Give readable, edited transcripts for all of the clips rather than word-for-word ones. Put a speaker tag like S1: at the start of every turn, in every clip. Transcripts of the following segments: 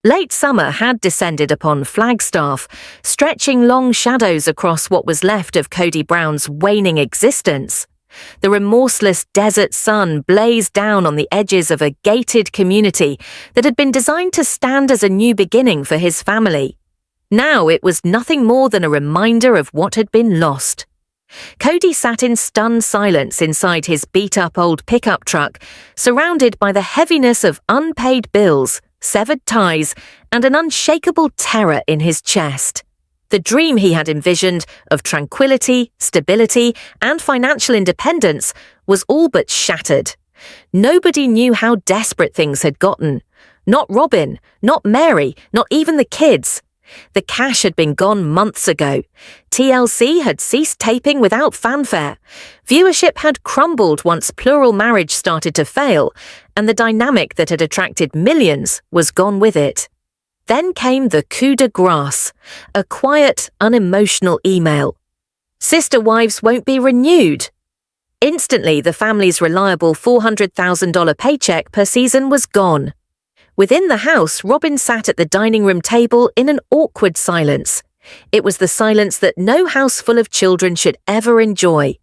S1: Late summer had descended upon Flagstaff, stretching long shadows across what was left of Cody Brown's waning existence. The remorseless desert sun blazed down on the edges of a gated community that had been designed to stand as a new beginning for his family. Now it was nothing more than a reminder of what had been lost. Cody sat in stunned silence inside his beat-up old pickup truck, surrounded by the heaviness of unpaid bills, severed ties, and an unshakable terror in his chest. The dream he had envisioned of tranquility, stability, and financial independence was all but shattered. Nobody knew how desperate things had gotten. Not Robyn, not Meri, not even the kids. The cash had been gone months ago. TLC had ceased taping without fanfare. Viewership had crumbled once plural marriage started to fail, and the dynamic that had attracted millions was gone with it. Then came the coup de grace, a quiet, unemotional email. Sister wives won't be renewed. Instantly, the family's reliable $400,000 paycheck per season was gone. Within the house, Robyn sat at the dining room table in an awkward silence. It was the silence that no house full of children should ever enjoy.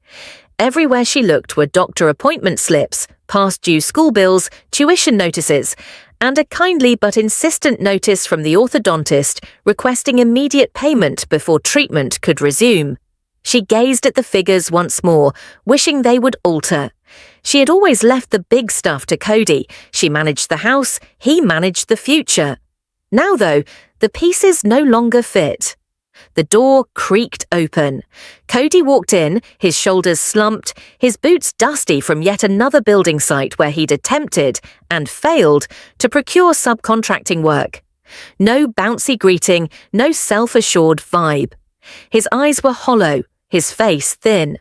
S1: Everywhere she looked were doctor appointment slips, past due school bills, tuition notices, and a kindly but insistent notice from the orthodontist requesting immediate payment before treatment could resume. She gazed at the figures once more, wishing they would alter. She had always left the big stuff to Cody. She managed the house, he managed the future. Now, though, the pieces no longer fit. The door creaked open. Cody walked in, his shoulders slumped, his boots dusty from yet another building site where he'd attempted, and failed, to procure subcontracting work. No bouncy greeting, no self-assured vibe. His eyes were hollow, his face thin.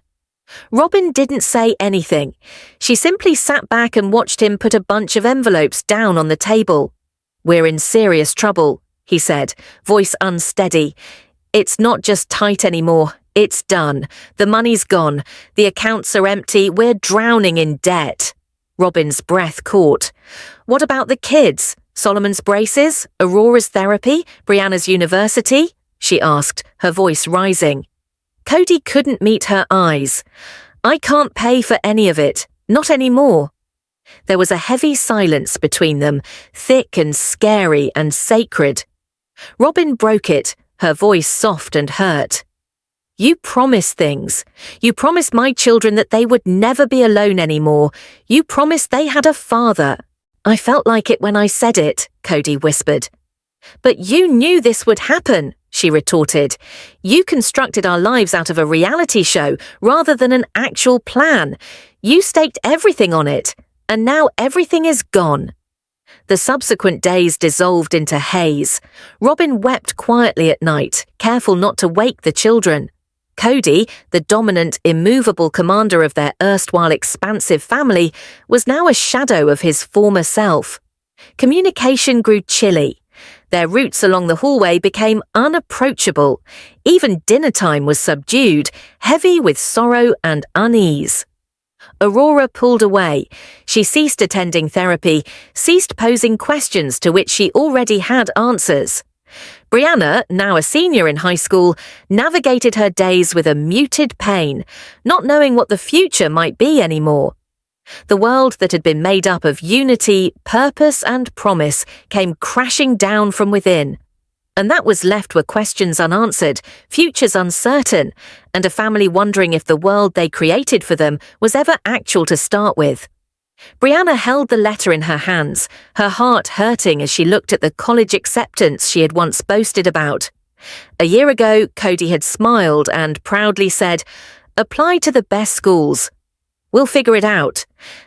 S1: Robyn didn't say anything. She simply sat back and watched him put a bunch of envelopes down on the table. "We're in serious trouble," he said, voice unsteady. "It's not just tight anymore. It's done. The money's gone. The accounts are empty. We're drowning in debt." Robyn's breath caught. "What about the kids? Solomon's braces? Aurora's therapy? Brianna's university?" she asked, her voice rising. Cody couldn't meet her eyes. "I can't pay for any of it. Not anymore." There was a heavy silence between them, thick and scary and sacred. Robyn broke it, her voice soft and hurt. "You promised things. You promised my children that they would never be alone anymore. You promised they had a father." "I felt like it when I said it," Cody whispered. "But you knew this would happen," she retorted. "You constructed our lives out of a reality show rather than an actual plan. You staked everything on it, and now everything is gone." The subsequent days dissolved into haze. Robyn wept quietly at night, careful not to wake the children. Cody, the dominant, immovable commander of their erstwhile expansive family, was now a shadow of his former self. Communication grew chilly. Their routes along the hallway became unapproachable. Even dinner time was subdued, heavy with sorrow and unease. Aurora pulled away. She ceased attending therapy, ceased posing questions to which she already had answers. Brianna, now a senior in high school, navigated her days with a muted pain, not knowing what the future might be anymore. The world that had been made up of unity, purpose, and promise came crashing down from within. And that was left with questions unanswered, futures uncertain, and a family wondering if the world they created for them was ever actual to start with. Brianna held the letter in her hands, her heart hurting as she looked at the college acceptance she had once boasted about. A year ago, Cody had smiled and proudly said, "Apply to the best schools. We'll figure it out."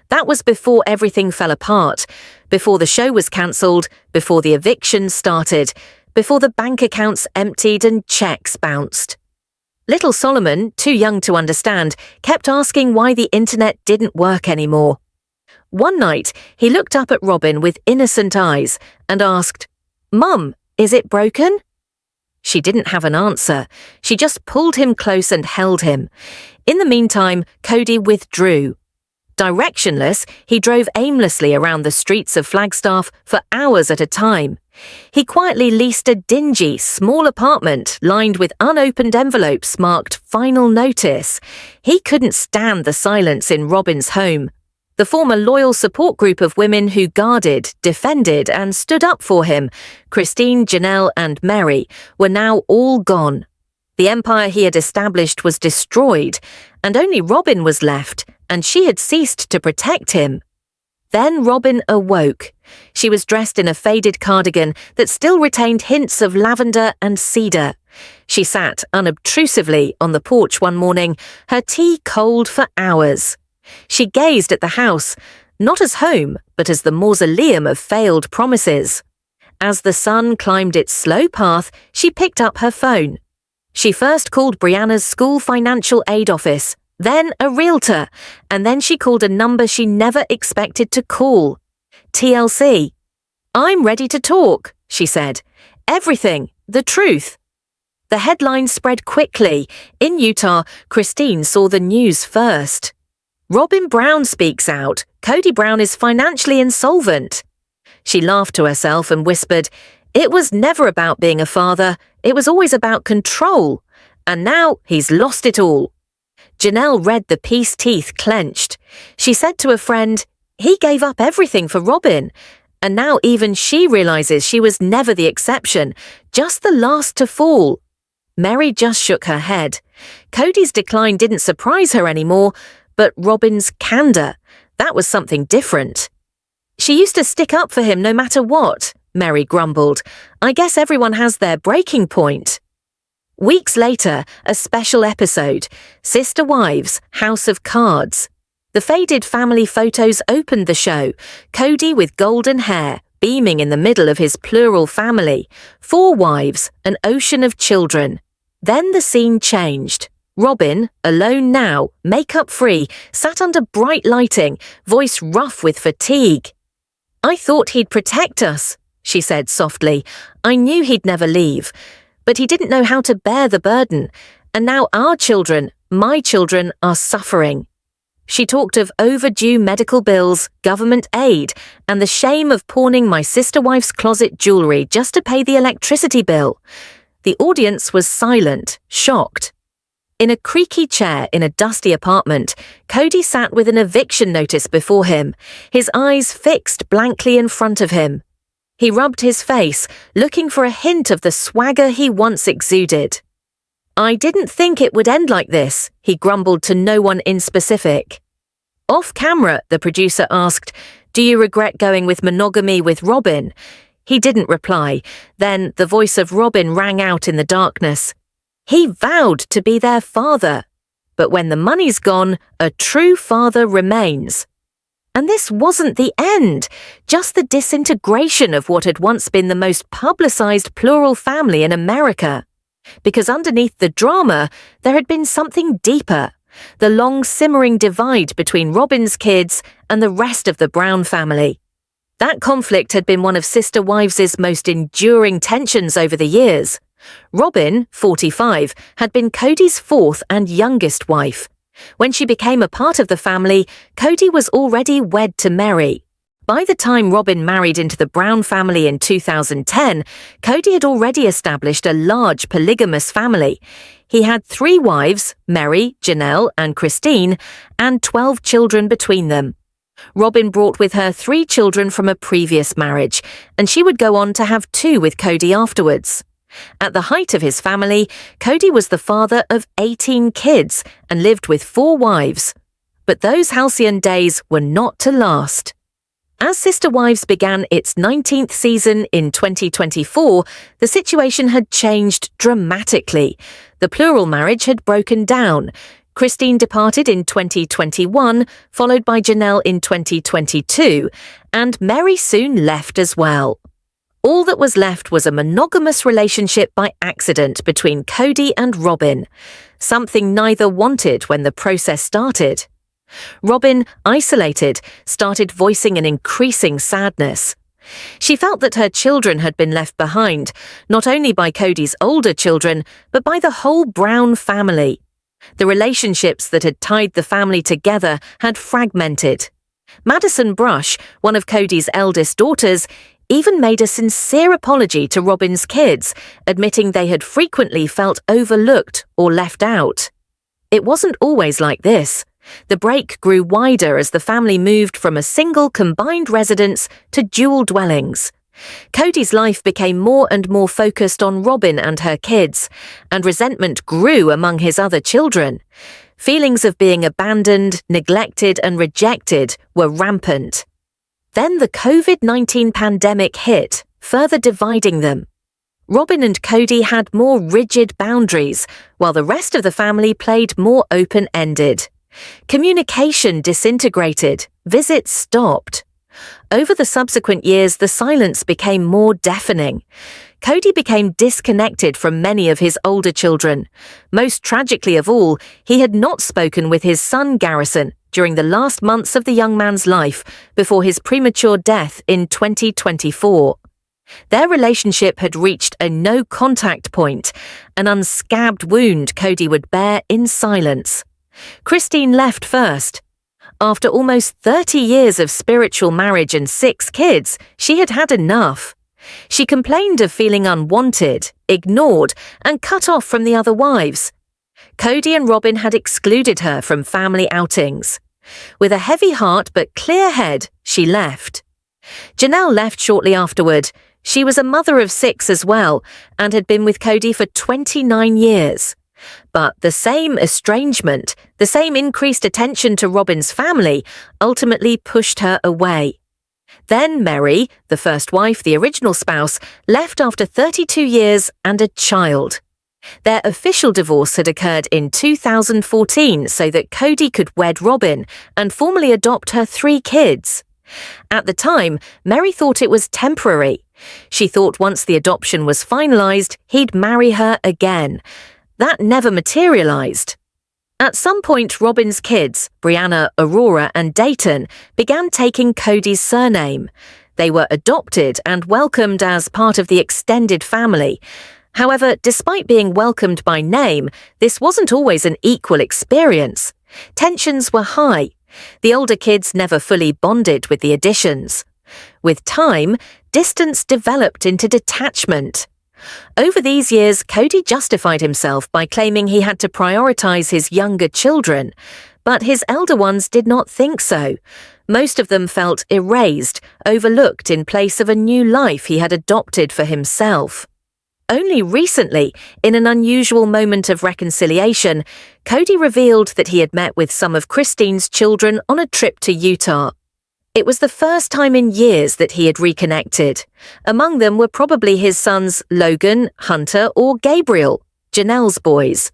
S1: That was before everything fell apart, before the show was cancelled, before the evictions started, before the bank accounts emptied and checks bounced. Little Solomon, too young to understand, kept asking why the internet didn't work anymore. One night, he looked up at Robyn with innocent eyes and asked, "Mum, is it broken?" She didn't have an answer. She just pulled him close and held him. In the meantime, Cody withdrew. Directionless, he drove aimlessly around the streets of Flagstaff for hours at a time. He quietly leased a dingy, small apartment lined with unopened envelopes marked Final Notice. He couldn't stand the silence in Robyn's home. The former loyal support group of women who guarded, defended, and stood up for him, Christine, Janelle, and Meri, were now all gone. The empire he had established was destroyed, and only Robyn was left, and she had ceased to protect him. Then Robyn awoke. She was dressed in a faded cardigan that still retained hints of lavender and cedar. She sat unobtrusively on the porch one morning, her tea cold for hours. She gazed at the house, not as home, but as the mausoleum of failed promises. As the sun climbed its slow path, she picked up her phone. She first called Brianna's school financial aid office, then a realtor, and then she called a number she never expected to call. TLC. "I'm ready to talk," she said. "Everything, the truth." The headline spread quickly. In Utah, Christine saw the news first. "Robyn Brown speaks out. Cody Brown is financially insolvent." She laughed to herself and whispered, "It was never about being a father. It was always about control. And now he's lost it all." Janelle read the piece, teeth clenched. She said to a friend, "He gave up everything for Robyn. And now even she realizes she was never the exception, just the last to fall." Meri just shook her head. Cody's decline didn't surprise her anymore, but Robyn's candor, that was something different. "She used to stick up for him no matter what," Meri grumbled. "I guess everyone has their breaking point." Weeks later, a special episode, Sister Wives, House of Cards. The faded family photos opened the show, Cody with golden hair, beaming in the middle of his plural family, 4 wives, an ocean of children. Then the scene changed. Robyn, alone now, makeup-free, sat under bright lighting, voice rough with fatigue. "I thought he'd protect us," she said softly. "I knew he'd never leave. But he didn't know how to bear the burden, and now our children, my children, are suffering." She talked of overdue medical bills, government aid, and the shame of pawning my sister wife's closet jewelry just to pay the electricity bill. The audience was silent, shocked. In a creaky chair in a dusty apartment, Cody sat with an eviction notice before him, his eyes fixed blankly in front of him. He rubbed his face, looking for a hint of the swagger he once exuded. "I didn't think it would end like this," he grumbled to no one in specific. Off camera, the producer asked, "Do you regret going with monogamy with Robyn?" He didn't reply. Then the voice of Robyn rang out in the darkness. "He vowed to be their father. But when the money's gone, a true father remains." And this wasn't the end, just the disintegration of what had once been the most publicized plural family in America. Because underneath the drama, there had been something deeper, the long simmering divide between Robyn's kids and the rest of the Brown family. That conflict had been one of Sister Wives' most enduring tensions over the years. Robyn, 45, had been Cody's 4th and youngest wife. When she became a part of the family, Cody was already wed to Meri. By the time Robyn married into the Brown family in 2010, Cody had already established a large polygamous family. He had 3 wives, Meri, Janelle, and Christine, and 12 children between them. Robyn brought with her 3 children from a previous marriage, and she would go on to have 2 with Cody afterwards. At the height of his family, Cody was the father of 18 kids and lived with 4 wives. But those halcyon days were not to last. As Sister Wives began its 19th season in 2024, the situation had changed dramatically. The plural marriage had broken down. Christine departed in 2021, followed by Janelle in 2022, and Meri soon left as well. All that was left was a monogamous relationship by accident between Cody and Robyn, something neither wanted when the process started. Robyn, isolated, started voicing an increasing sadness. She felt that her children had been left behind, not only by Cody's older children, but by the whole Brown family. The relationships that had tied the family together had fragmented. Madison Brush, one of Cody's eldest daughters, even made a sincere apology to Robyn's kids, admitting they had frequently felt overlooked or left out. It wasn't always like this. The break grew wider as the family moved from a single combined residence to dual dwellings. Cody's life became more and more focused on Robyn and her kids, and resentment grew among his other children. Feelings of being abandoned, neglected, and rejected were rampant. Then the COVID-19 pandemic hit, further dividing them. Robyn and Cody had more rigid boundaries, while the rest of the family played more open-ended. Communication disintegrated, visits stopped. Over the subsequent years, the silence became more deafening. Cody became disconnected from many of his older children. Most tragically of all, he had not spoken with his son Garrison during the last months of the young man's life before his premature death in 2024. Their relationship had reached a no-contact point, an unscabbed wound Cody would bear in silence. Christine left first. After almost 30 years of spiritual marriage and 6 kids, she had had enough. She complained of feeling unwanted, ignored, and cut off from the other wives. Cody and Robyn had excluded her from family outings. With a heavy heart but clear head, she left. Janelle left shortly afterward. She was a mother of 6 as well, and had been with Cody for 29 years. But the same estrangement, the same increased attention to Robyn's family, ultimately pushed her away. Then Meri, the first wife, the original spouse, left after 32 years and a child. Their official divorce had occurred in 2014 so that Cody could wed Robyn and formally adopt her 3 kids. At the time, Meri thought it was temporary. She thought once the adoption was finalized, he'd marry her again. That never materialized. At some point, Robyn's kids, Brianna, Aurora, and Dayton, began taking Cody's surname. They were adopted and welcomed as part of the extended family. However, despite being welcomed by name, this wasn't always an equal experience. Tensions were high. The older kids never fully bonded with the additions. With time, distance developed into detachment. Over these years, Cody justified himself by claiming he had to prioritize his younger children, but his elder ones did not think so. Most of them felt erased, overlooked in place of a new life he had adopted for himself. Only recently, in an unusual moment of reconciliation, Cody revealed that he had met with some of Christine's children on a trip to Utah. It was the first time in years that he had reconnected. Among them were probably his sons Logan, Hunter, or Gabriel, Janelle's boys.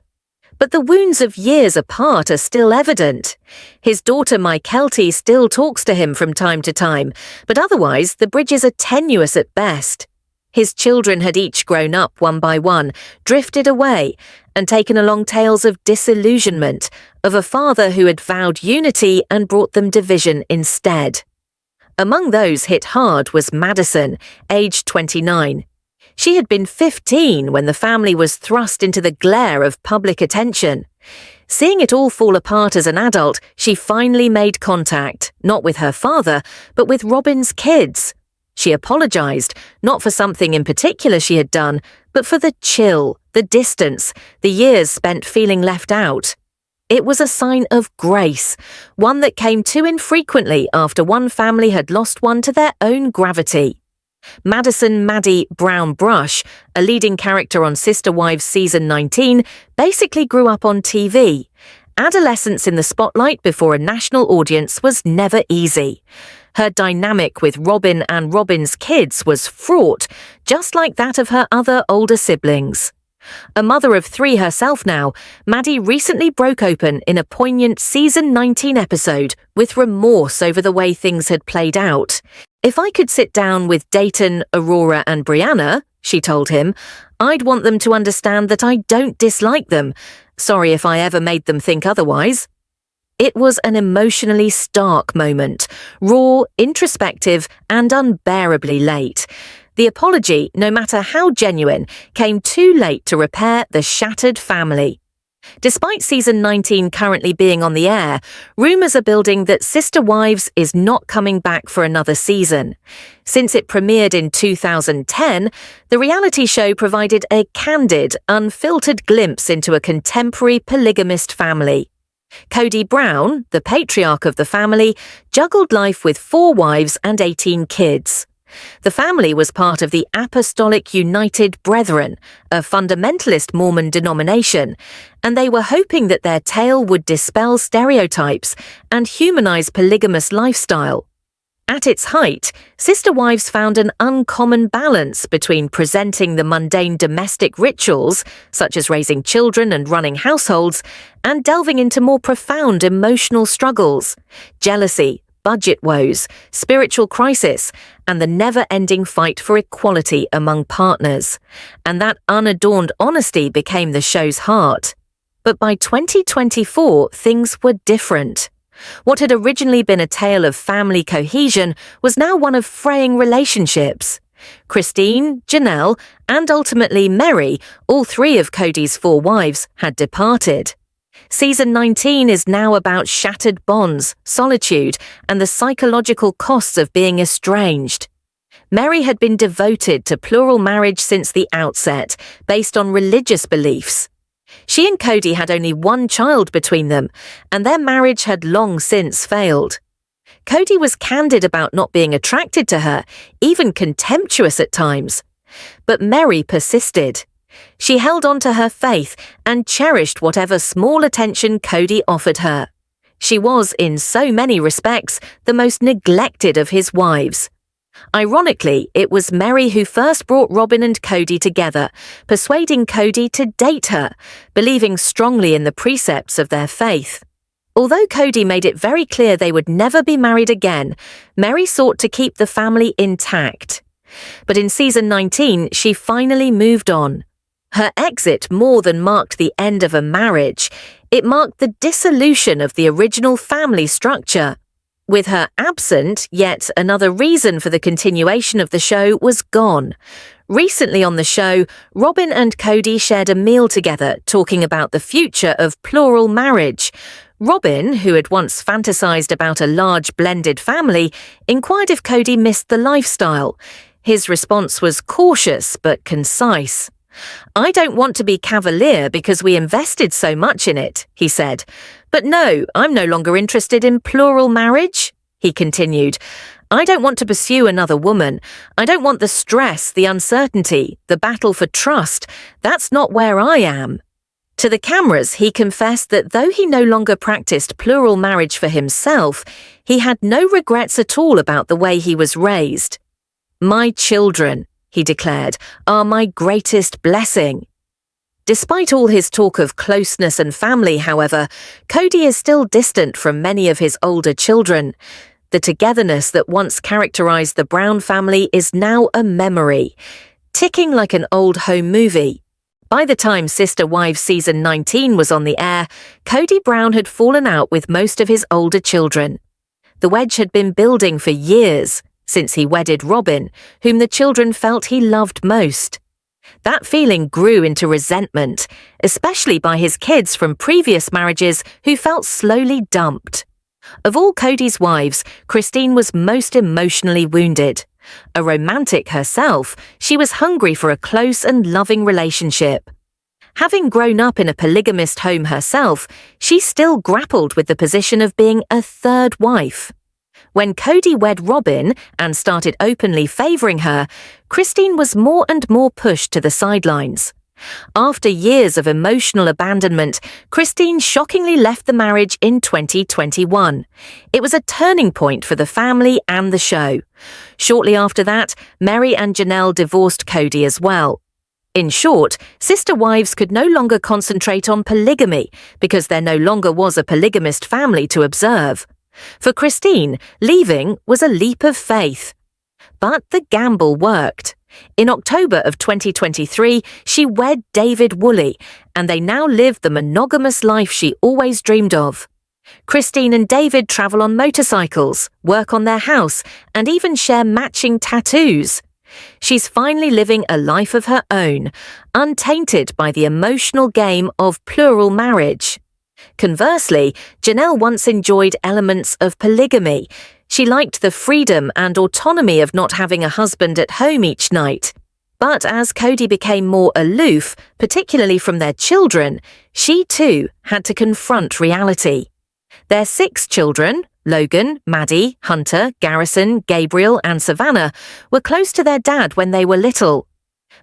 S1: But the wounds of years apart are still evident. His daughter Mykelti still talks to him from time to time, but otherwise the bridges are tenuous at best. His children had each grown up one by one, drifted away, and taken along tales of disillusionment, of a father who had vowed unity and brought them division instead. Among those hit hard was Madison, aged 29. She had been 15 when the family was thrust into the glare of public attention. Seeing it all fall apart as an adult, she finally made contact, not with her father, but with Robyn's kids. She apologized, not for something in particular she had done, but for the chill, the distance, the years spent feeling left out. It was a sign of grace, one that came too infrequently after one family had lost one to their own gravity. Madison Maddie Brown Brush, a leading character on Sister Wives Season 19, basically grew up on TV. Adolescence in the spotlight before a national audience was never easy. Her dynamic with Robyn and Robyn's kids was fraught, just like that of her other older siblings. A mother of 3 herself now, Maddie recently broke open in a poignant Season 19 episode with remorse over the way things had played out. "If I could sit down with Dayton, Aurora, and Brianna," she told him, "I'd want them to understand that I don't dislike them. Sorry if I ever made them think otherwise." It was an emotionally stark moment, raw, introspective, and unbearably late. The apology, no matter how genuine, came too late to repair the shattered family. Despite season 19 currently being on the air, rumours are building that Sister Wives is not coming back for another season. Since it premiered in 2010, the reality show provided a candid, unfiltered glimpse into a contemporary polygamist family. Cody Brown, the patriarch of the family, juggled life with 4 wives and 18 kids. The family was part of the Apostolic United Brethren, a fundamentalist Mormon denomination, and they were hoping that their tale would dispel stereotypes and humanize polygamous lifestyle. At its height, Sister Wives found an uncommon balance between presenting the mundane domestic rituals, such as raising children and running households, and delving into more profound emotional struggles, jealousy, budget woes, spiritual crisis, and the never-ending fight for equality among partners. And that unadorned honesty became the show's heart. But by 2024, things were different. What had originally been a tale of family cohesion was now one of fraying relationships. Christine, Janelle, and ultimately Meri, all 3 of Cody's 4 wives, had departed. Season 19 is now about shattered bonds, solitude, and the psychological costs of being estranged. Meri had been devoted to plural marriage since the outset, based on religious beliefs. She and Cody had only 1 child between them, and their marriage had long since failed. Cody was candid about not being attracted to her, even contemptuous at times. But Meri persisted. She held on to her faith and cherished whatever small attention Cody offered her. She was, in so many respects, the most neglected of his wives. Ironically, it was Meri who first brought Robyn and Cody together, persuading Cody to date her, believing strongly in the precepts of their faith. Although Cody made it very clear they would never be married again, Meri sought to keep the family intact. But in season 19, she finally moved on. Her exit more than marked the end of a marriage, it marked the dissolution of the original family structure. With her absent, yet another reason for the continuation of the show was gone. Recently on the show, Robyn and Cody shared a meal together talking about the future of plural marriage. Robyn, who had once fantasized about a large blended family, inquired if Cody missed the lifestyle. His response was cautious but concise. "I don't want to be cavalier because we invested so much in it," he said. "But no, I'm no longer interested in plural marriage," he continued. "I don't want to pursue another woman. I don't want the stress, the uncertainty, the battle for trust. That's not where I am." To the cameras, he confessed that though he no longer practiced plural marriage for himself, he had no regrets at all about the way he was raised. "My children," he declared, "are my greatest blessing." Despite all his talk of closeness and family, however, Cody is still distant from many of his older children. The togetherness that once characterized the Brown family is now a memory, ticking like an old home movie. By the time Sister Wives season 19 was on the air, Cody Brown had fallen out with most of his older children. The wedge had been building for years, since he wedded Robyn, whom the children felt he loved most. That feeling grew into resentment, especially by his kids from previous marriages who felt slowly dumped. Of all Cody's wives, Christine was most emotionally wounded. A romantic herself, she was hungry for a close and loving relationship. Having grown up in a polygamist home herself, she still grappled with the position of being a third wife. When Cody wed Robyn and started openly favouring her, Christine was more and more pushed to the sidelines. After years of emotional abandonment, Christine shockingly left the marriage in 2021. It was a turning point for the family and the show. Shortly after that, Meri and Janelle divorced Cody as well. In short, Sister Wives could no longer concentrate on polygamy because there no longer was a polygamist family to observe. For Christine, leaving was a leap of faith. But the gamble worked. In October of 2023, she wed David Woolley, and they now live the monogamous life she always dreamed of. Christine and David travel on motorcycles, work on their house, and even share matching tattoos. She's finally living a life of her own, untainted by the emotional game of plural marriage. Conversely, Janelle once enjoyed elements of polygamy. She liked the freedom and autonomy of not having a husband at home each night. But as Cody became more aloof, particularly from their children, she too had to confront reality. Their 6 children, Logan, Maddie, Hunter, Garrison, Gabriel, and Savannah, were close to their dad when they were little.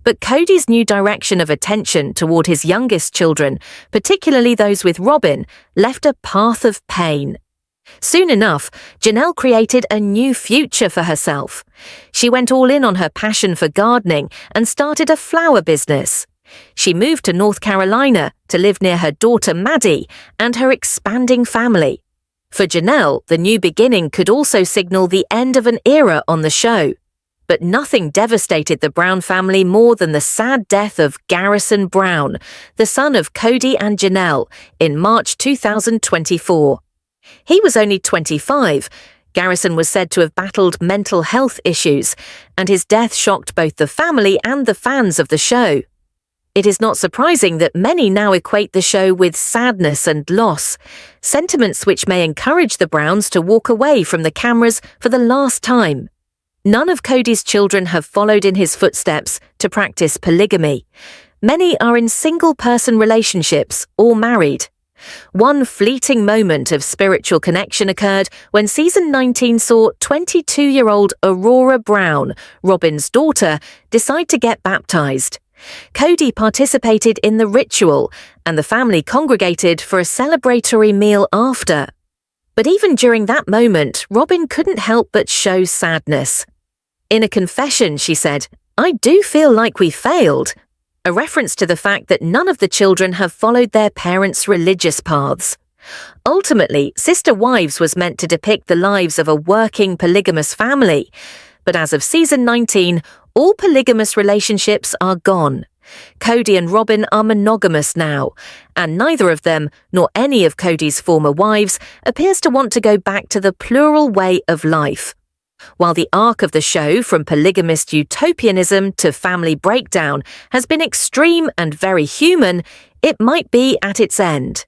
S1: But Cody's new direction of attention toward his youngest children, particularly those with Robyn, left a path of pain. Soon enough, Janelle created a new future for herself. She went all in on her passion for gardening and started a flower business. She moved to North Carolina to live near her daughter Maddie and her expanding family. For Janelle, the new beginning could also signal the end of an era on the show. But nothing devastated the Brown family more than the sad death of Garrison Brown, the son of Cody and Janelle, in March 2024. He was only 25. Garrison was said to have battled mental health issues, and his death shocked both the family and the fans of the show. It is not surprising that many now equate the show with sadness and loss, sentiments which may encourage the Browns to walk away from the cameras for the last time. None of Cody's children have followed in his footsteps to practice polygamy. Many are in single-person relationships or married. One fleeting moment of spiritual connection occurred when season 19 saw 22-year-old Aurora Brown, Robyn's daughter, decide to get baptized. Cody participated in the ritual, and the family congregated for a celebratory meal after. But even during that moment, Robyn couldn't help but show sadness. In a confession, she said, "I do feel like we failed," a reference to the fact that none of the children have followed their parents' religious paths. Ultimately, Sister Wives was meant to depict the lives of a working polygamous family, but as of season 19, all polygamous relationships are gone. Cody and Robyn are monogamous now, and neither of them, nor any of Cody's former wives, appears to want to go back to the plural way of life. While the arc of the show from polygamist utopianism to family breakdown has been extreme and very human, it might be at its end.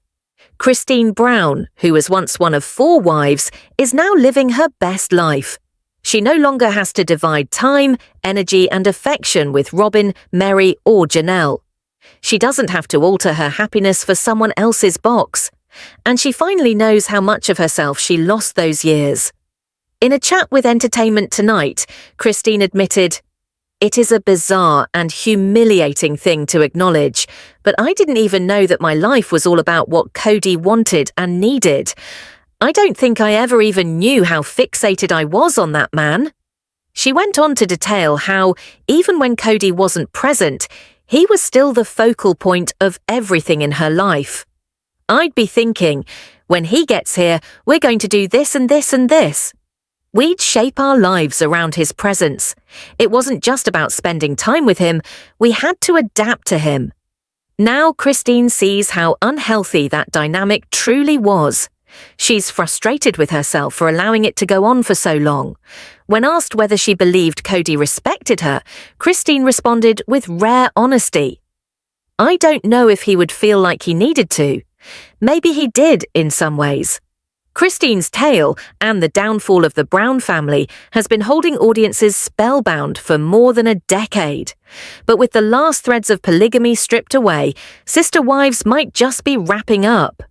S1: Christine Brown, who was once one of 4 wives, is now living her best life. She no longer has to divide time, energy and affection with Robyn, Meri or Janelle. She doesn't have to alter her happiness for someone else's box. And she finally knows how much of herself she lost those years. In a chat with Entertainment Tonight, Christine admitted, "It is a bizarre and humiliating thing to acknowledge, but I didn't even know that my life was all about what Cody wanted and needed. I don't think I ever even knew how fixated I was on that man." She went on to detail how, even when Cody wasn't present, he was still the focal point of everything in her life. "I'd be thinking, when he gets here, we're going to do this and this and this." We'd shape our lives around his presence. It wasn't just about spending time with him, we had to adapt to him. Now Christine sees how unhealthy that dynamic truly was. She's frustrated with herself for allowing it to go on for so long. When asked whether she believed Cody respected her, Christine responded with rare honesty. "I don't know if he would feel like he needed to. Maybe he did in some ways." Christine's tale and the downfall of the Brown family has been holding audiences spellbound for more than a decade. But with the last threads of polygamy stripped away, Sister Wives might just be wrapping up.